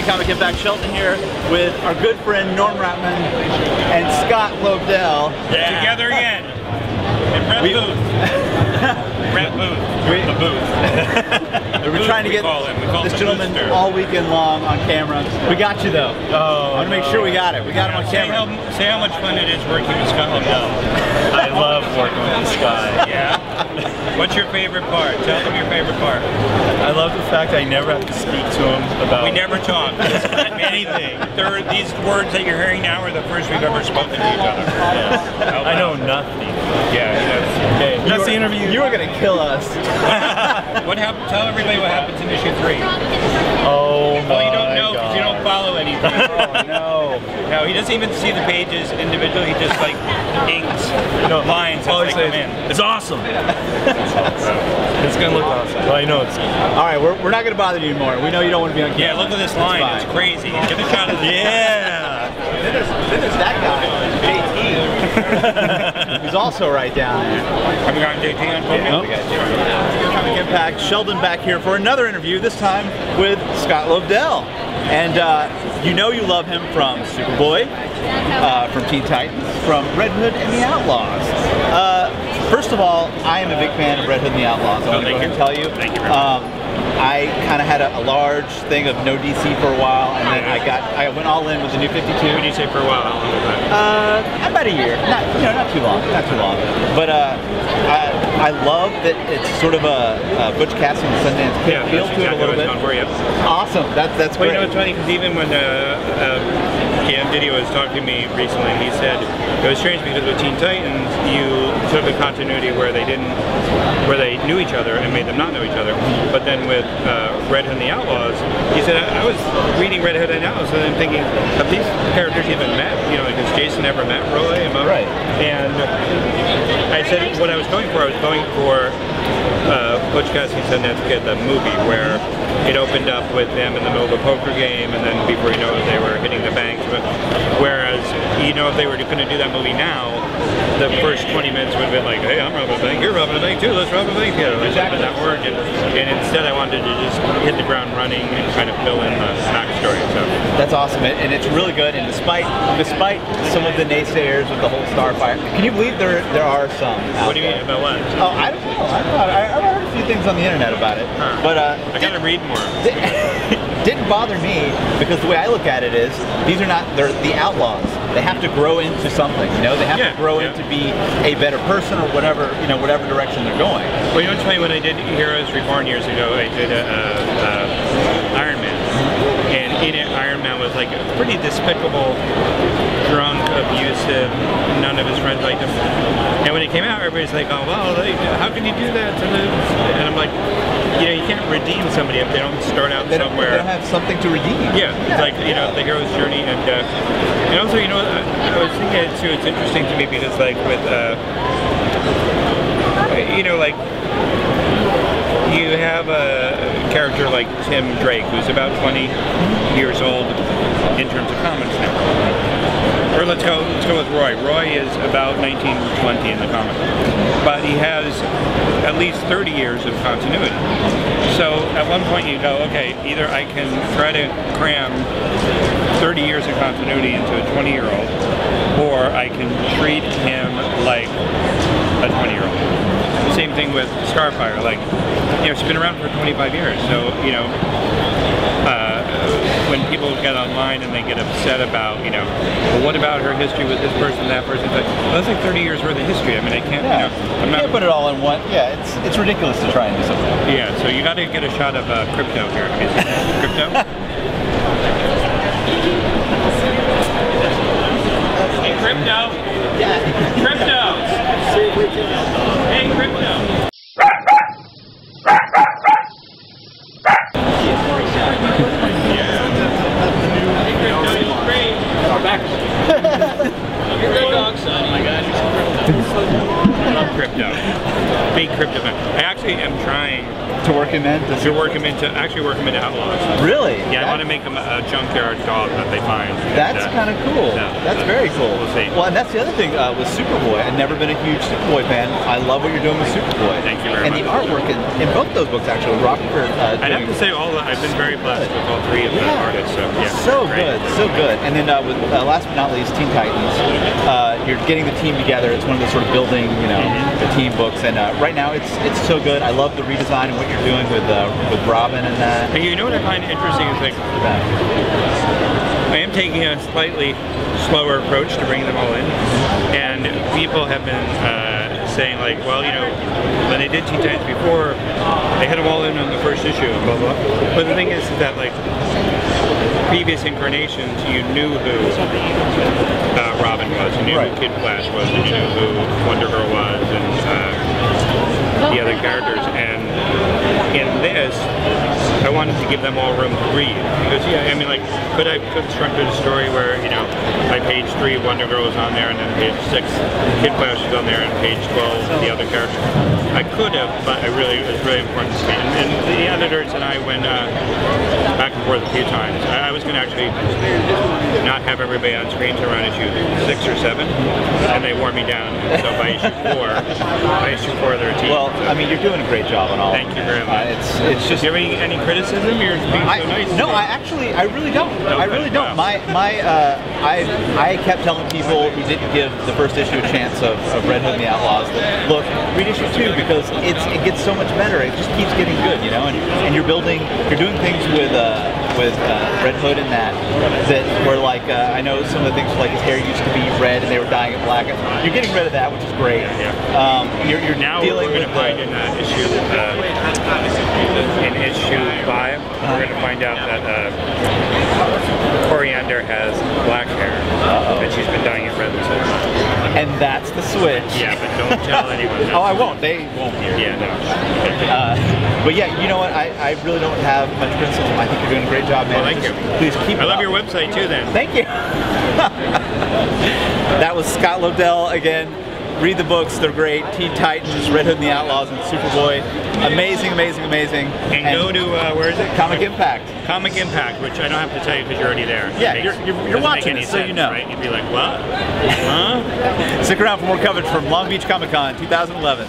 Hey, Comic Impact, Sheldon here with our good friend Norm Ratman and Scott Lobdell. Yeah. Together again. And Brett Booth. Brett Booth. The Booth. We were trying to get this gentleman all weekend long on camera. We got you though. Oh, I want to make sure we got it. We got him on camera. Say how much fun it is working with Scott Lobdell. I love working with this guy. Yeah? What's your favorite part? Tell them your favorite part. I love the fact I never have to speak to him about... We never talk anything. These words that you're hearing now are the first we've ever spoken to each other. Yeah. I know nothing. Yeah, okay. That's the interview. You were going to kill us. What happened? Tell everybody what happens in issue 3. Oh my Well, you don't know because you don't follow anything. Oh no. No, he doesn't even see the pages individually. He just like inks lines as they come in. It's awesome. It's gonna look awesome. Well, I know it's. All right, we're not going to bother you anymore. We know you don't want to be on camera. Yeah, look at this line. It's crazy. Give a shot of this. Yeah. Then there's that guy, JT. He's also right down there. Have we got JT on phone? Nope. Comic Impact, Sheldon back here for another interview, this time with Scott Lobdell. And you know you love him from Superboy, from Teen Titans, from Redhood and the Outlaws. First of all, I am a big fan of Redhood and the Outlaws. I want to go ahead and tell you. Thank you. I kind of had a large thing of no DC for a while, and then I went all in with the new 52. When you say for a while, how long was that? About a year. Not too long. But I love that it's sort of a Butch Cassidy and Sundance Kid feel to it a little bit. Awesome. That's great. Well, you know, it's funny because even when Cam Didio was talking to me recently, he said it was strange because with Teen Titans, you took a continuity where they knew each other and made them not know each other. But then with Red Hood and the Outlaws, he said, I was reading Red Hood and Outlaws and I'm thinking, have these characters even met? You know, because Jason never met Roy and Mo. Right. And I said what I was going for Butch Cassidy Sundance Kid, the movie, where it opened up with them in the middle of a poker game, and then before you know it, they were hitting the bank. Whereas, you know, if they were going to do that movie now, the first 20 minutes would have been like, hey, I'm robbing a bank, you're robbing a bank too, let's rob a bank together. Exactly. That work. And instead I wanted to just hit the ground running and kind of fill in the backstory. So that's awesome, and it's really good. And despite some of the naysayers with the whole Starfire, can you believe there are some out What do you mean about what? Oh, I don't know. I heard a few things on the internet about it, but I gotta read more. Didn't bother me because the way I look at it is they're the outlaws. They have to grow into something, you know. They have to grow into be a better person or whatever, you know, whatever direction they're going. Well, you know what's funny? When I did Heroes Reborn years ago, I did Iron Man, and in it, Iron Man was like a pretty despicable, drunk, abusive. None of his friends liked him. And when it came out, everybody's like, "Oh, well, how can you do that to the?" And I'm like, you know, you can't redeem somebody if they don't start out somewhere. They don't have something to redeem. Yeah, it's like, you know, the hero's journey, and also, you know, I was thinking too. It's interesting to me because, like, with you know, like, you have a character like Tim Drake, who's about 20 years old in terms of comics now. Or let's go with Roy. Roy is about 19, 20 in the comic, but he has at least 30 years of continuity. So at one point you go, okay, either I can try to cram 30 years of continuity into a 20-year-old, or I can treat him like a 20-year-old. Same thing with Starfire. Like, you know, it's been around for 25 years, so, you know, when people get online and they get upset about, you know, well, what about her history with this person, that person? But, well, that's like 30 years worth of history. I mean, I can't, you know, I'm not... You can't put it all in one. Yeah, it's ridiculous to try and do something. Yeah, so you got to get a shot of Krypto here. Krypto? Hey, Krypto! Krypto! Hey, Krypto! Krypto. Big Krypto fan. I actually am trying To work him in? To work him into Outlaws. Really? Yeah, I want to make him a junkyard dog that they find. That's kind of cool. That's very cool. We'll see. Well, and that's the other thing with Superboy. I've never been a huge Superboy fan. I love what you're doing with Superboy. Thank you very much. And the artwork in both those books, actually, Rockford. I'd have to say I've been very blessed with all three of the artists. So yeah, so good, so good. And then with last but not least, Teen Titans. You're getting the team together. It's one of the sort of building, the team books. And right now, it's so good. I love the redesign and what you're doing with Robin and that. And you know what I find interesting is like I am taking a slightly slower approach to bringing them all in, and people have been saying like, well, when they did Teen Titans before, they had them all in on the first issue, blah blah. But the thing is that like previous incarnations, you knew who Robin was, you knew who Kid Flash was, and you knew who Wonder Girl was, and the other characters. And in this, I wanted to give them all room to breathe. Because I mean, like, could I constructed a story where, by page 3, Wonder Girl was on there, and then page 6, Kid Flash was on there, and page 12, the other characters. I could have, but it was really important to me. And the editors and I went back and forth a few times. I was going to actually not have everybody on screen to around issue 6 or 7, and they wore me down. So by issue 4, they're a team. Well, I mean, you're doing a great job on all. Thank you very much. It's just. Do you have any criticism? You're being so nice. No, I really don't. I really don't. I kept telling people who didn't give the first issue a chance of Redhood and the Outlaws that, look, read issue 2 because it gets so much better. It just keeps getting good, and you're doing things with Red Hood and that were like, I know some of the things like his hair used to be red and they were dyeing it black. You're getting rid of that, which is great. You're now dealing we're going to find in issue 5, we're going to find out that Coriander has black hair, and she's been dyeing it red this whole time. And that's the switch. Yeah, but don't tell anyone. Oh, I won't. They won't hear. Yeah, no. But yeah, you know what? I really don't have much criticism. I think you're doing a great job, man. Well, thank you. Please keep it I love up. your website too, then. Thank you. That was Scott Lobdell again. Read the books, they're great. Teen Titans, Red Hood and the Outlaws, and Superboy. Amazing, amazing, amazing. And go to, where is it? Comic Impact. Comic Impact, which I don't have to tell you because you're already there. Yeah, you're watching it, so you know. Right? You'd be like, what? Huh? Stick around for more coverage from Long Beach Comic Con 2011.